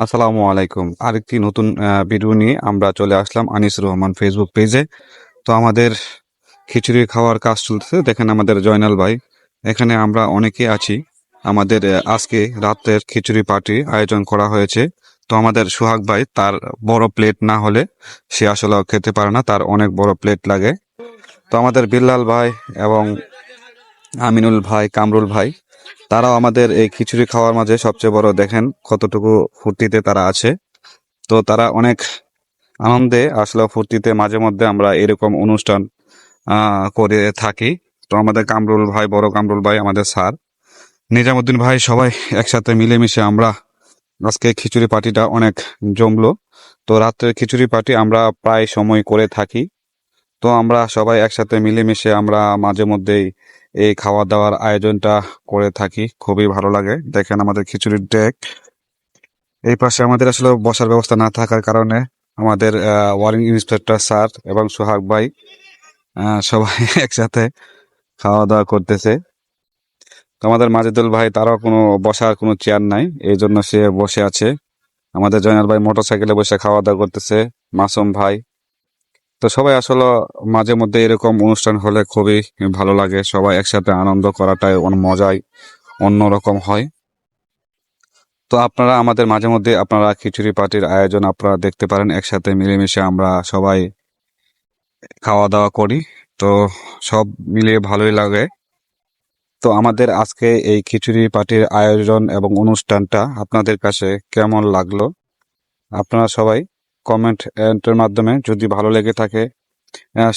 আসসালামু আলাইকুম। আরেকটি নতুন ভিডিও নিয়ে আমরা চলে আসলাম আনিসুর রহমান ফেসবুক পেজে। তো আমাদের খিচুড়ি খাওয়ার কাজ চলতেছে। দেখেন আমাদের জয়নাল ভাই। এখানে আমরা অনেকে আছি। আমাদের আজকে রাতের খিচুড়ি পার্টি আয়োজন করা হয়েছে। তো আমাদের সোহাগ ভাই তার বড় প্লেট না হলে সে আসলে খেতে পারে না, তার অনেক বড় প্লেট লাগে। তো আমাদের বিল্লাল ভাই এবং আমিনুল ভাই, কামরুল ভাই, তারাও আমাদের এই খিচুড়ি খাওয়ার মাঝে সবচেয়ে বড়। দেখেন কতটুকু ফুর্তিতে তারা আছে। তো তারা অনেক আনন্দে আসলে ফুর্তিতে মাঝে মধ্যে আমরা এরকম অনুষ্ঠান করে থাকি। তো আমাদের কামরুল ভাই, বড় কামরুল ভাই, আমাদের স্যার নিজামুদ্দিন ভাই, সবাই একসাথে মিলেমিশে আমরা আজকে খিচুড়ি পার্টিটা অনেক জমলো। তো রাত্রে খিচুড়ি পার্টি আমরা প্রায় সময় করে থাকি। তো আমরা সবাই একসাথে মিলেমিশে আমরা মাঝে মধ্যেই এই খাওয়া দাওয়ার আয়োজনটা করে থাকি। খুবই ভালো লাগে। দেখেন আমাদের খিচুড়ির ডেক। এই পাশে আমাদের আসলে বসার ব্যবস্থা না থাকার কারণে আমাদের ওয়ারিং ইন্সপেক্টর স্যার এবং সোহাগ ভাই সবাই একসাথে খাওয়া দাওয়া করতেছে। তো আমাদের মাজেদুল ভাই, তারও কোনো বসার কোনো চেয়ার নাই, এই জন্য সে বসে আছে। আমাদের জয়নাল ভাই মোটর সাইকেলে বসে খাওয়া দাওয়া করতেছে। মাসুম ভাই। তো সবাই আসলে মাঝে মধ্যে এরকম অনুষ্ঠান হলে খুবই ভালো লাগে। সবাই একসাথে আনন্দ করাটাই মজাই অন্যরকম হয়। তো আপনারা আমাদের মাঝে মধ্যে আপনারা খিচুড়ি পার্টির আয়োজন আপনারা দেখতে পারেন। একসাথে মিলেমিশে আমরা সবাই খাওয়া দাওয়া করি। তো সব মিলিয়ে ভালোই লাগে। তো আমাদের আজকে এই খিচুড়ি পার্টির আয়োজন এবং অনুষ্ঠানটা আপনাদের কাছে কেমন লাগলো, আপনারা সবাই কমেন্টের মাধ্যমে যদি ভালো লেগে থাকে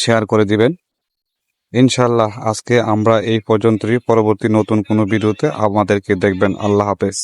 শেয়ার করে দিবেন। ইনশাল্লাহ আজকে আমরা এই পর্যন্তই। পরবর্তী নতুন কোনো ভিডিওতে আমাদেরকে দেখবেন। আল্লাহ হাফেজ।